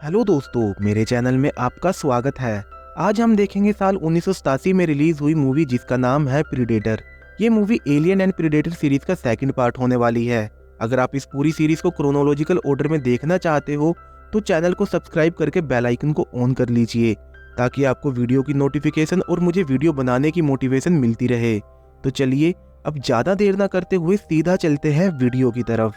Hello दोस्तों, मेरे channel में आपका स्वागत है। आज हम देखेंगे साल 1987 में रिलीज हुई मूवी जिसका नाम है प्रीडेटर। ये movie alien and predator series का सेकंड पार्ट होने वाली है। अगर आप इस पूरी सीरीज को क्रोनोलॉजिकल ऑर्डर में देखना चाहते हो तो चैनल को सब्सक्राइब करके बेल आइकन को ऑन कर लीजिए ताकि आपको वीडियो की नोटिफिकेशन और मुझे वीडियो बनाने की मोटिवेशन मिलती रहे। तो चलिए अब ज्यादा देर ना करते हुए सीधा चलते हैं वीडियो की तरफ।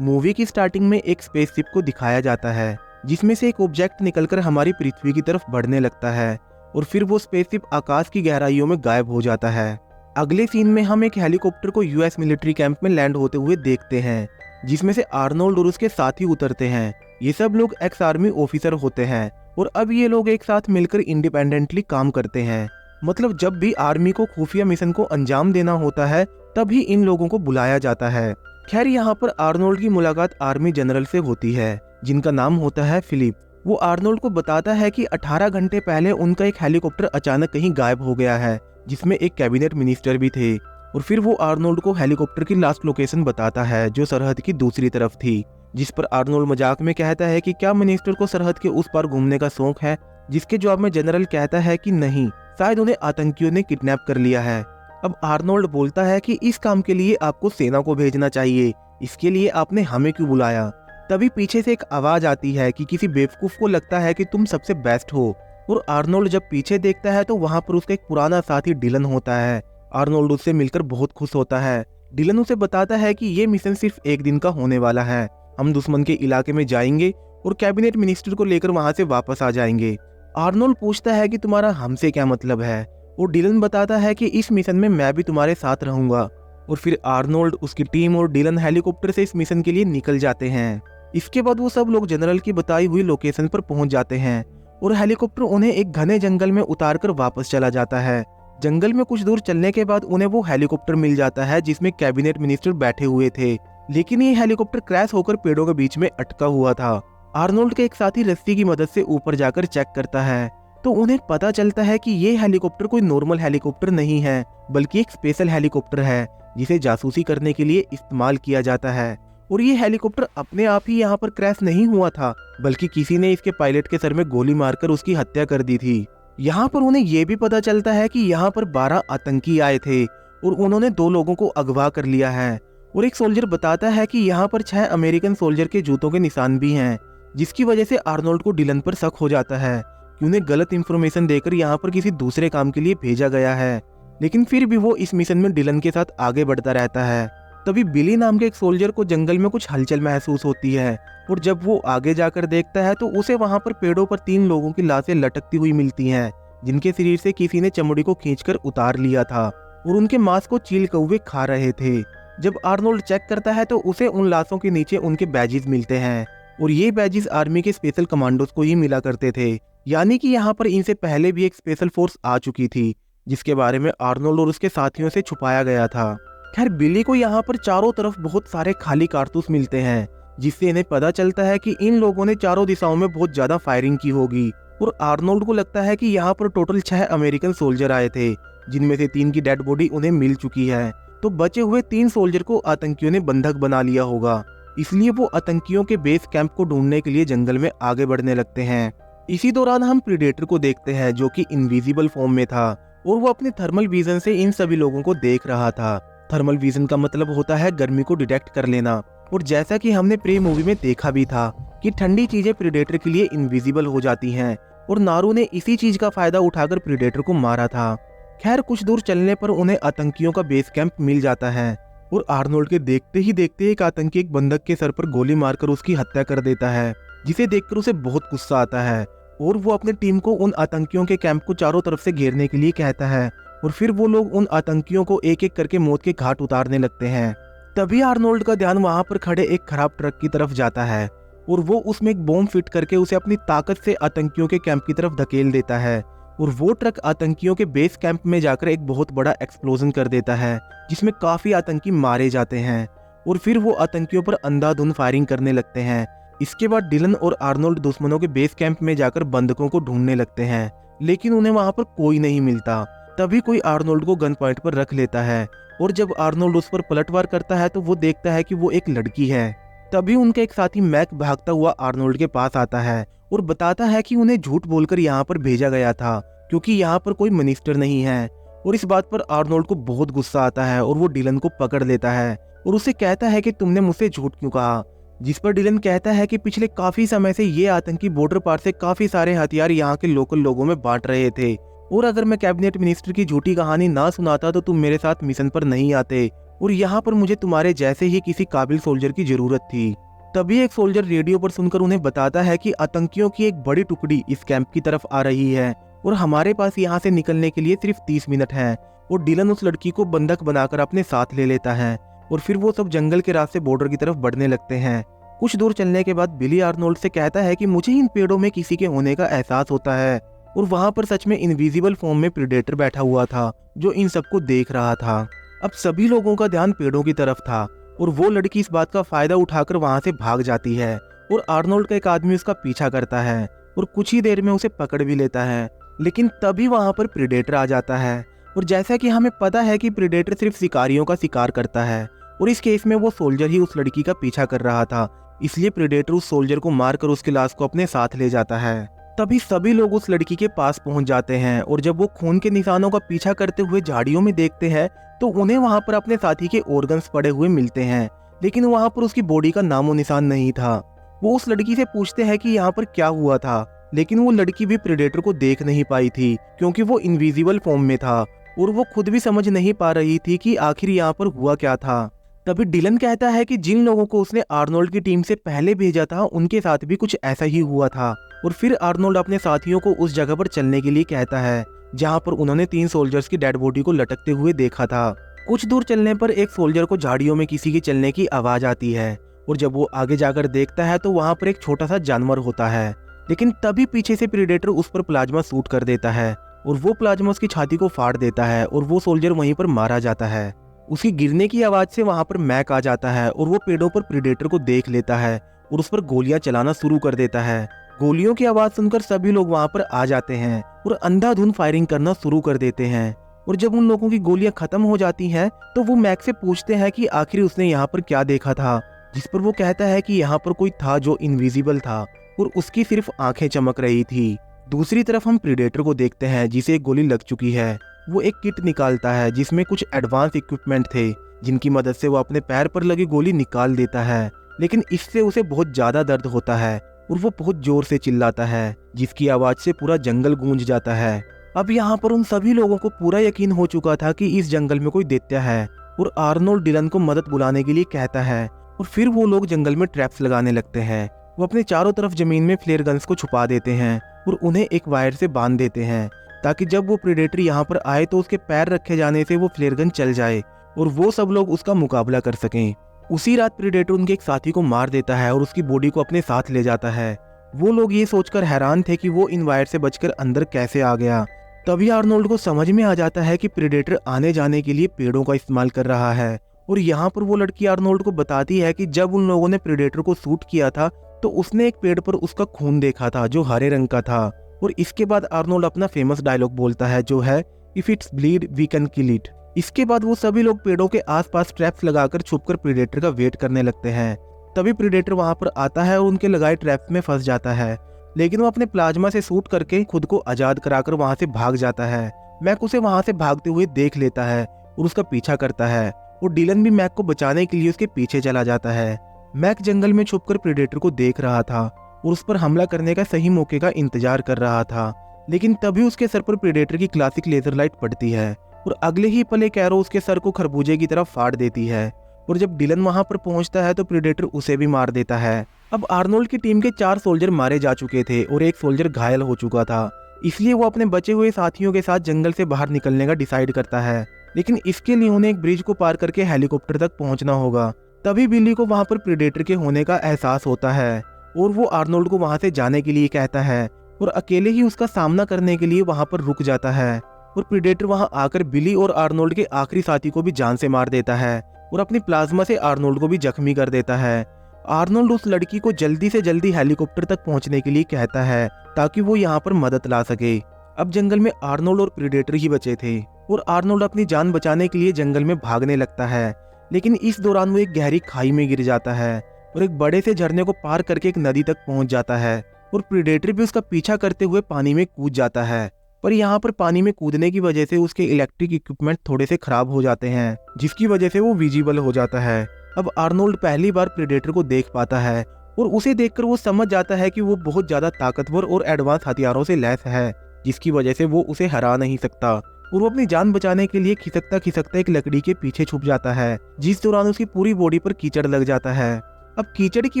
मूवी की स्टार्टिंग में एक स्पेसशिप को दिखाया जाता है जिसमें से एक ऑब्जेक्ट निकलकर हमारी पृथ्वी की तरफ बढ़ने लगता है और फिर वो स्पेसशिप आकाश की गहराइयों में गायब हो जाता है। अगले सीन में हम एक हेलीकॉप्टर को यूएस मिलिट्री कैंप में लैंड होते हुए देखते हैं जिसमें से आर्नोल्ड और उसके साथी उतरते हैं। ये सब लोग एक्स आर्मी ऑफिसर होते हैं और अब ये लोग एक साथ मिलकर इंडिपेंडेंटली काम करते हैं। मतलब जब भी आर्मी को खुफिया मिशन को अंजाम देना होता है तभी इन लोगों को बुलाया जाता है। खैर यहाँ पर आर्नोल्ड की मुलाकात आर्मी जनरल से होती है जिनका नाम होता है फिलिप। वो आर्नोल्ड को बताता है कि 18 घंटे पहले उनका एक हेलीकॉप्टर अचानक कहीं गायब हो गया है जिसमें एक कैबिनेट मिनिस्टर भी थे। और फिर वो आर्नोल्ड को हेलीकॉप्टर की लास्ट लोकेशन बताता है जो सरहद की दूसरी तरफ थी, जिस पर आर्नोल्ड मजाक में कहता है कि क्या मिनिस्टर को सरहद के उस पार घूमने का शौक है, जिसके जवाब में जनरल कहता है कि नहीं, शायद उन्हें आतंकियों ने किडनैप कर लिया है। अब आर्नोल्ड बोलता है कि इस काम के लिए आपको सेना को भेजना चाहिए, इसके लिए आपने हमें क्यों बुलाया। तभी पीछे से एक आवाज आती है कि किसी बेवकूफ को लगता है कि तुम सबसे बेस्ट हो। और आर्नोल्ड जब पीछे देखता है तो वहां पर उसका एक पुराना साथी डिलन होता है। आर्नोल्ड उससे मिलकर बहुत खुश होता है। डिलन उसे बताता है कि ये मिशन सिर्फ एक दिन का होने वाला है, हम दुश्मन के इलाके में जाएंगे और कैबिनेट मिनिस्टर को लेकर वहां से वापस आ जाएंगे। आर्नोल्ड पूछता है कि तुम्हारा हमसे क्या मतलब है, और डिलन बताता है कि इस मिशन में मैं भी तुम्हारे साथ रहूंगा। और फिर आर्नोल्ड, उसकी टीम और डिलन हेलीकॉप्टर से इस मिशन के लिए निकल जाते हैं। इसके बाद वो सब लोग जनरल की बताई हुई लोकेशन पर पहुंच जाते हैं और हेलीकॉप्टर उन्हें एक घने जंगल में उतारकर वापस चला जाता है। जंगल में कुछ दूर चलने के बाद उन्हें वो हेलीकॉप्टर मिल जाता है जिसमें कैबिनेट मिनिस्टर बैठे हुए थे, लेकिन ये हेलीकॉप्टर क्रैश होकर पेड़ों के बीच में अटका हुआ था। आर्नोल्ड के एक साथी रस्सी की मदद से ऊपर जाकर चेक करता है तो उन्हें पता चलता है कि ये हेलीकॉप्टर कोई नॉर्मल हेलीकॉप्टर नहीं है बल्कि एक स्पेशल हेलीकॉप्टर है जिसे जासूसी करने के लिए इस्तेमाल किया जाता है। और ये हेलीकॉप्टर अपने आप ही यहाँ पर क्रैश नहीं हुआ था बल्कि किसी ने इसके पायलट के सर में गोली मारकर उसकी हत्या कर दी थी। यहाँ पर उन्हें यह भी पता चलता है कि यहाँ पर 12 आतंकी आए थे और उन्होंने 2 लोगों को अगवा कर लिया है। और एक सोल्जर बताता है कि यहाँ पर 6 अमेरिकन सोल्जर के जूतों के निशान भी हैं, जिसकी वजह से आर्नोल्ड को डिलन पर शक हो जाता है कि उन्हें गलत इंफॉर्मेशन देकर यहाँ पर किसी दूसरे काम के लिए भेजा गया है। लेकिन फिर भी वो इस मिशन में डिलन के साथ आगे बढ़ता रहता है। तभी बिली नाम के एक सोल्जर को जंगल में कुछ हलचल महसूस होती है और जब वो आगे जाकर देखता है तो उसे वहां पर पेड़ों पर 3 लोगों की लाशें लटकती हुई मिलती हैं जिनके शरीर से किसी ने चमड़ी को खींचकर उतार लिया था और उनके मांस को चील कौवे खा रहे थे। जब आर्नोल्ड चेक करता है तो उसे उन लाशों के नीचे उनके बैजेस मिलते हैं और ये बैजेस आर्मी के स्पेशल कमांडोज को ही मिला करते थे, यानी कि यहाँ पर इनसे पहले भी एक स्पेशल फोर्स आ चुकी थी जिसके बारे में आर्नोल्ड और उसके साथियों से छुपाया गया था। खैर बिली को यहाँ पर चारों तरफ बहुत सारे खाली कारतूस मिलते हैं जिससे इन्हें पता चलता है कि इन लोगों ने चारों दिशाओं में बहुत ज्यादा फायरिंग की होगी। और आर्नोल्ड को लगता है कि यहाँ पर टोटल 6 अमेरिकन सोल्जर आए थे जिनमें से 3 की डेड बॉडी उन्हें मिल चुकी है, तो बचे हुए 3 सोल्जर को आतंकियों ने बंधक बना लिया होगा। इसलिए वो आतंकियों के बेस कैंप को ढूंढने के लिए जंगल में आगे बढ़ने लगते हैं। इसी दौरान हम प्रीडेटर को देखते हैं जो कि इनविजिबल फॉर्म में था और वो अपने थर्मल विजन से इन सभी लोगों को देख रहा था। थर्मल विजन का मतलब होता है गर्मी को डिटेक्ट कर लेना, और जैसा कि हमने प्री मूवी में देखा भी था कि ठंडी चीजें प्रीडेटर के लिए इनविजिबल हो जाती हैं और नारू ने इसी चीज का फायदा उठाकर प्रीडेटर को मारा था। खैर कुछ दूर चलने पर उन्हें आतंकियों का बेस कैंप मिल जाता है और आर्नोल्ड के देखते ही देखते एक आतंकी एक बंधक के सर पर गोली मारकर उसकी हत्या कर देता है, जिसे देखकर उसे बहुत गुस्सा आता है और वो अपनी टीम को उन आतंकियों के कैंप को चारों तरफ से घेरने के लिए कहता है और फिर वो लोग उन आतंकियों को एक एक करके मौत के घाट उतारने लगते हैं। तभी आर्नोल्ड का ध्यान वहां पर खड़े एक खराब ट्रक की तरफ जाता है और वो उसमें एक बॉम्ब फिट करके उसे अपनी ताकत से आतंकियों के कैंप की तरफ धकेल देता है और वो ट्रक आतंकियों के बेस कैंप में जाकर एक बहुत बड़ा एक्सप्लोजन कर देता है जिसमें काफी आतंकी मारे जाते हैं और फिर वो आतंकियों पर अंधाधुंध फायरिंग करने लगते हैं। इसके बाद डिलन और आर्नोल्ड दुश्मनों के बेस कैंप में जाकर बंधकों को ढूंढने लगते हैं, लेकिन उन्हें वहां पर कोई नहीं मिलता। तभी कोई आर्नोल्ड को गन पॉइंट पर रख लेता है और जब आर्नोल्ड उस पर पलटवार करता है तो वो देखता है कि वो एक लड़की है। तभी उनका एक साथी मैक भागता हुआ आर्नोल्ड के पास आता है और बताता है कि उन्हें झूठ बोलकर यहाँ पर भेजा गया था क्योंकि यहाँ पर कोई मिनिस्टर नहीं है। और इस बात पर आर्नोल्ड को बहुत गुस्सा आता है और वो डिलन को पकड़ लेता है और उसे कहता है कि तुमने मुझसे झूठ क्यों कहा। जिस पर डिलन कहता है कि पिछले काफी समय से ये आतंकी बॉर्डर पार से काफी सारे हथियार यहाँ के लोकल लोगों में बांट रहे थे और अगर मैं कैबिनेट मिनिस्टर की झूठी कहानी ना सुनाता तो तुम मेरे साथ मिशन पर नहीं आते और यहाँ पर मुझे तुम्हारे जैसे ही किसी काबिल सोल्जर की जरूरत थी। तभी एक सोल्जर रेडियो पर सुनकर उन्हें बताता है कि आतंकियों की एक बड़ी टुकड़ी इस कैंप की तरफ आ रही है और हमारे पास यहाँ से निकलने के लिए सिर्फ 30 मिनट हैं। और डिलन उस लड़की को बंधक बनाकर अपने साथ ले लेता है और फिर वो सब जंगल के रास्ते बॉर्डर की तरफ बढ़ने लगते हैं। कुछ दूर चलने के बाद बिली आर्नोल्ड से कहता है कि मुझे इन पेड़ों में किसी के होने का एहसास होता है और वहां पर सच में इनविजिबल फॉर्म में प्रेडेटर बैठा हुआ था जो इन सबको देख रहा था। अब सभी लोगों का ध्यान पेड़ों की तरफ था और वो लड़की इस बात का फायदा उठाकर वहां से भाग जाती है और आर्नोल्ड का एक आदमी उसका पीछा करता है और कुछ ही देर में उसे पकड़ भी लेता है। लेकिन तभी वहां पर प्रेडेटर आ जाता है और जैसा कि हमें पता है कि प्रेडेटर सिर्फ शिकारियों का शिकार करता है और इस केस में वो सोल्जर ही उस लड़की का पीछा कर रहा था, इसलिए प्रेडेटर उस सोल्जर को मारकर उसकी लाश को अपने साथ ले जाता है। तभी सभी लोग उस लड़की के पास पहुंच जाते हैं और जब वो खून के निशानों का पीछा करते हुए झाड़ियों में देखते हैं तो उन्हें वहां पर अपने साथी के ऑर्गन्स पड़े हुए मिलते हैं, लेकिन वहां पर उसकी बॉडी का नामो निशान नहीं था। वो उस लड़की से पूछते हैं कि यहाँ पर क्या हुआ था, लेकिन वो लड़की भी प्रेडेटर को देख नहीं पाई थी क्योंकि वो इनविजिबल फॉर्म में था और वो खुद भी समझ नहीं पा रही थी कि आखिर यहाँ पर हुआ क्या था। तभी डिलन कहता है कि जिन लोगों को उसने आर्नोल्ड की टीम से पहले भेजा था उनके साथ भी कुछ ऐसा ही हुआ था और फिर आर्नोल्ड अपने साथियों को उस जगह पर चलने के लिए कहता है जहां पर उन्होंने 3 सोल्जर्स की डेड बॉडी को लटकते हुए देखा था। कुछ दूर चलने पर एक सोल्जर को झाड़ियों में किसी की चलने की आवाज आती है और जब वो आगे जाकर देखता है तो वहां पर एक छोटा सा जानवर होता है, लेकिन तभी पीछे से प्रेडेटर उस पर प्लाज्मा शूट कर देता है और वो प्लाज्मा उसकी छाती को फाड़ देता है और वो सोल्जर वहीं पर मारा जाता है। उसकी गिरने की आवाज से वहां पर मैक आ जाता है और वो पेड़ों पर प्रेडेटर को देख लेता है और उस पर गोलियां चलाना शुरू कर देता है। गोलियों की आवाज सुनकर सभी लोग वहां पर आ जाते हैं और अंधाधुंध फायरिंग करना शुरू कर देते हैं और जब उन लोगों की गोलियां खत्म हो जाती हैं तो वो मैक से पूछते हैं कि आखिर उसने यहाँ पर क्या देखा था, जिस पर वो कहता है कि यहाँ पर कोई था जो इनविजिबल था और उसकी सिर्फ आंखें चमक रही थी। दूसरी तरफ हम प्रेडेटर को देखते हैं जिसे एक गोली लग चुकी है। वो एक किट निकालता है जिसमें कुछ एडवांस इक्विपमेंट थे जिनकी मदद से वो अपने पैर पर लगी गोली निकाल देता है, लेकिन इससे उसे बहुत ज्यादा दर्द होता है और वो बहुत जोर से चिल्लाता है जिसकी आवाज से पूरा जंगल गूंज जाता है। अब यहाँ पर उन सभी लोगों को पूरा यकीन हो चुका था कि इस जंगल में कोई दैत्य है और आर्नोल्ड डिलन को मदद बुलाने के लिए कहता है और फिर वो लोग जंगल में ट्रैप्स लगाने लगते हैं। वो अपने चारों तरफ जमीन में फ्लेयर गन्स को छुपा देते हैं और उन्हें एक वायर से बांध देते हैं ताकि जब वो प्रेडेटर यहाँ पर आए तो उसके पैर रखे जाने से वो फ्लेयर गन चल जाए और वो सब लोग उसका मुकाबला कर सकें। उसी रात प्रेडेटर उनके एक साथी को मार देता है और उसकी बॉडी को अपने साथ ले जाता है। वो लोग ये सोचकर हैरान थे कि वो इन वायर से बचकर अंदर कैसे आ गया। तभी आर्नोल्ड को समझ में आ जाता है कि प्रेडेटर आने जाने के लिए पेड़ों का इस्तेमाल कर रहा है और यहाँ पर वो लड़की आर्नोल्ड को बताती है कि जब उन लोगों ने प्रेडेटर को शूट किया था तो उसने एक पेड़ पर उसका खून देखा था जो हरे रंग का था। और इसके बाद आर्नोल्ड अपना फेमस डायलॉग बोलता है जो है if it's bleed we can kill it. इसके बाद वो सभी लोग पेड़ों के आसपास ट्रैप्स लगाकर छुपकर प्रेडेटर का वेट करने लगते हैं। तभी प्रेडेटर वहां पर आता है और उनके लगाए ट्रैप्स में फंस जाता है, लेकिन वो अपने प्लाज्मा से शूट करके खुद को आजाद कराकर वहां से भाग जाता है। मैक उसे वहां से भागते हुए देख लेता है और उसका पीछा करता है और डिलन भी मैक को बचाने के लिए उसके पीछे चला जाता है। मैक जंगल में छुपकर प्रेडेटर को देख रहा था और उस पर हमला करने का सही मौके का इंतजार कर रहा था, लेकिन तभी उसके सर पर प्रेडेटर की क्लासिक लेजर लाइट पड़ती है और अगले ही पल एक एरो उसके सर को खरबूजे की तरफ फाड़ देती है। और जब डिलन वहां पर पहुंचता है तो प्रेडेटर उसे भी मार देता है। अब आर्नोल्ड की टीम के 4 सोल्जर मारे जा चुके थे और एक सोल्जर घायल हो चुका था, इसलिए वो अपने बचे हुए साथियों के साथ जंगल से बाहर निकलने का डिसाइड करता है, लेकिन इसके लिए उन्हें एक ब्रिज को पार करके हेलीकॉप्टर तक पहुंचना होगा। तभी बिल्ली को वहां पर प्रेडेटर के होने का एहसास होता है और वो आर्नोल्ड को वहां से जाने के लिए कहता है और अकेले ही उसका सामना करने के लिए वहां पर रुक जाता है। और प्रेडेटर वहां आकर बिली और आर्नोल्ड के आखिरी साथी को भी जान से मार देता है और अपनी प्लाज्मा से आर्नोल्ड को भी जख्मी कर देता है। आर्नोल्ड उस लड़की को जल्दी से जल्दी हेलीकॉप्टर तक पहुंचने के लिए कहता है ताकि वो यहाँ पर मदद ला सके। अब जंगल में आर्नोल्ड और प्रेडेटर ही बचे थे और आर्नोल्ड अपनी जान बचाने के लिए जंगल में भागने लगता है, लेकिन इस दौरान वो एक गहरी खाई में गिर जाता है और एक बड़े से झरने को पार करके एक नदी तक पहुंच जाता है और प्रीडेटर भी उसका पीछा करते हुए पानी में कूद जाता है। पर यहाँ पर पानी में कूदने की वजह से उसके इलेक्ट्रिक इक्विपमेंट थोड़े से खराब हो जाते हैं, जिसकी वजह से वो विजिबल हो जाता है। अब आर्नोल्ड पहली बार प्रीडेटर को देख पाता है और उसे देखकर वो समझ जाता है कि वो बहुत ज्यादा ताकतवर और एडवांस हथियारों से लैस है, जिसकी वजह से वो उसे हरा नहीं सकता। और वो अपनी जान बचाने के लिए खिसकता खिसकता एक लकड़ी के पीछे छुप जाता है, जिस दौरान उसकी पूरी बॉडी पर कीचड़ लग जाता है। अब कीचड़ की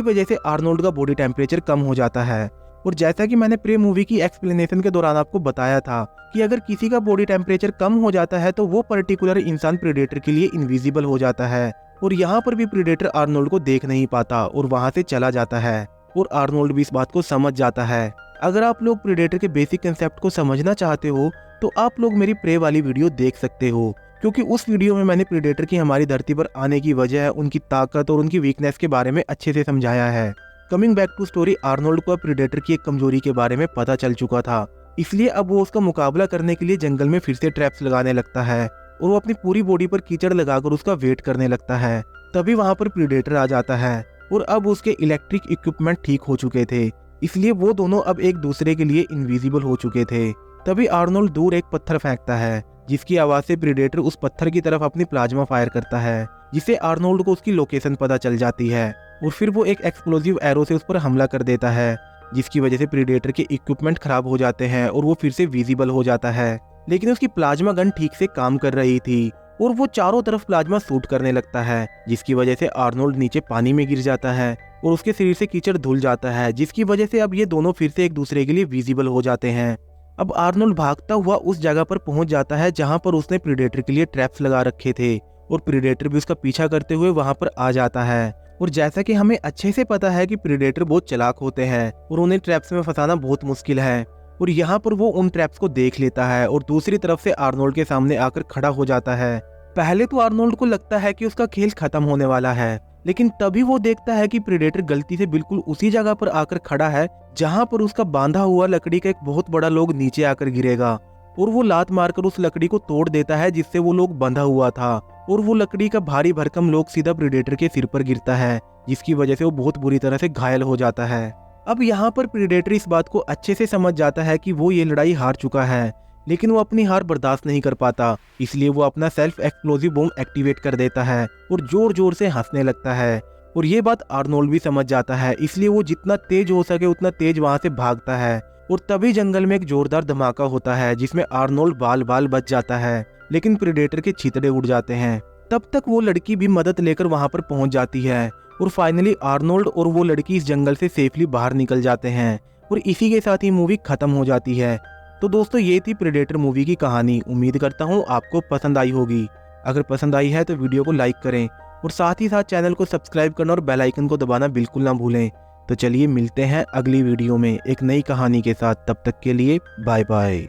वजह से आर्नोल्ड का बॉडी टेम्परेचर कम हो जाता है। और जैसा कि मैंने प्री मूवी की एक्सप्लेनेशन के दौरान आपको बताया था कि अगर किसी का बॉडी टेम्परेचर कम हो जाता है तो वो पर्टिकुलर इंसान प्रीडेटर के लिए इनविजिबल हो जाता है। और यहाँ पर भी प्रीडेटर आर्नोल्ड को देख नहीं पाता और वहां से चला जाता है और आर्नोल्ड भी इस बात को समझ जाता है। अगर आप लोग प्रीडेटर के बेसिक कंसेप्ट को समझना चाहते हो तो आप लोग मेरी प्रे वाली वीडियो देख सकते हो, क्योंकि उस वीडियो में मैंने प्रीडेटर की हमारी धरती पर आने की वजह, उनकी ताकत और उनकी वीकनेस के बारे में अच्छे से समझाया है। Coming back to story, Arnold को प्रीडेटर की एक कमजोरी के बारे में पता चल चुका था, इसलिए अब वो उसका मुकाबला करने के लिए जंगल में फिर से ट्रैप्स लगाने लगता है और वो अपनी पूरी बॉडी पर कीचड़ लगाकर उसका वेट करने लगता है। तभी वहां पर प्रीडेटर आ जाता है और अब उसके इलेक्ट्रिक इक्विपमेंट ठीक हो चुके थे, इसलिए वो दोनों अब एक दूसरे के लिए इनविजिबल हो चुके थे। तभी आर्नोल्ड दूर एक पत्थर फेंकता है, जिसकी आवाज से प्रीडेटर उस पत्थर की तरफ अपनी प्लाज्मा फायर करता है, जिससे आर्नोल्ड को उसकी लोकेशन पता चल जाती है और फिर वो एक एक्सप्लोजिव एरो से उस पर हमला कर देता है, जिसकी वजह से प्रीडेटर के इक्विपमेंट खराब हो जाते हैं और वो फिर से विजिबल हो जाता है। लेकिन उसकी प्लाज्मा गन ठीक से काम कर रही थी और वो चारों तरफ प्लाज्मा शूट करने लगता है, जिसकी वजह से आर्नोल्ड नीचे पानी में गिर जाता है और उसके शरीर से कीचड़ धुल जाता है, जिसकी वजह से अब ये दोनों फिर से एक दूसरे के लिए विजिबल हो जाते हैं। अब आर्नोल्ड भागता हुआ उस जगह पर पहुंच जाता है जहां पर उसने प्रीडेटर के लिए ट्रैप्स लगा रखे थे और प्रीडेटर भी उसका पीछा करते हुए वहां पर आ जाता है। और जैसा कि हमें अच्छे से पता है कि प्रीडेटर बहुत चालाक होते हैं और उन्हें ट्रैप्स में फंसाना बहुत मुश्किल है, और यहाँ पर वो उन ट्रैप्स को देख लेता है और दूसरी तरफ से आर्नोल्ड के सामने आकर खड़ा हो जाता है। पहले तो आर्नोल्ड को लगता है कि उसका खेल खत्म होने वाला है, लेकिन तभी वो देखता है कि प्रीडेटर गलती से बिल्कुल उसी जगह पर आकर खड़ा है जहां पर उसका बांधा हुआ लकड़ी का एक बहुत बड़ा लोग नीचे आकर गिरेगा, और वो लात मारकर उस लकड़ी को तोड़ देता है जिससे वो लोग बंधा हुआ था, और वो लकड़ी का भारी भरकम लोग सीधा प्रीडेटर के सिर पर गिरता है, जिसकी वजह से वो बहुत बुरी तरह से घायल हो जाता है। अब यहाँ पर प्रीडेटर इस बात को अच्छे से समझ जाता है कि वो ये लड़ाई हार चुका है, लेकिन वो अपनी हार बर्दाश्त नहीं कर पाता, इसलिए वो अपना सेल्फ एक्सप्लोजिव बॉम्ब एक्टिवेट कर देता है और जोर जोर से हंसने लगता है। और ये बात आर्नोल्ड भी समझ जाता है, इसलिए वो जितना तेज हो सके उतना तेज वहां से भागता है। और तभी जंगल में एक जोरदार धमाका होता है जिसमें आर्नोल्ड बाल बाल बच जाता है, लेकिन प्रीडेटर के छितड़े उड़ जाते हैं। तब तक वो लड़की भी मदद लेकर वहां पर पहुंच जाती है और फाइनली आर्नोल्ड और वो लड़की इस जंगल से सेफली बाहर निकल जाते हैं और इसी के साथ ही मूवी खत्म हो जाती है। तो दोस्तों, ये थी प्रीडेटर मूवी की कहानी। उम्मीद करता हूँ आपको पसंद आई होगी। अगर पसंद आई है तो वीडियो को लाइक करें और साथ ही साथ चैनल को सब्सक्राइब करना और बेल आइकन को दबाना बिल्कुल ना भूलें। तो चलिए मिलते हैं अगली वीडियो में एक नई कहानी के साथ। तब तक के लिए बाय बाय।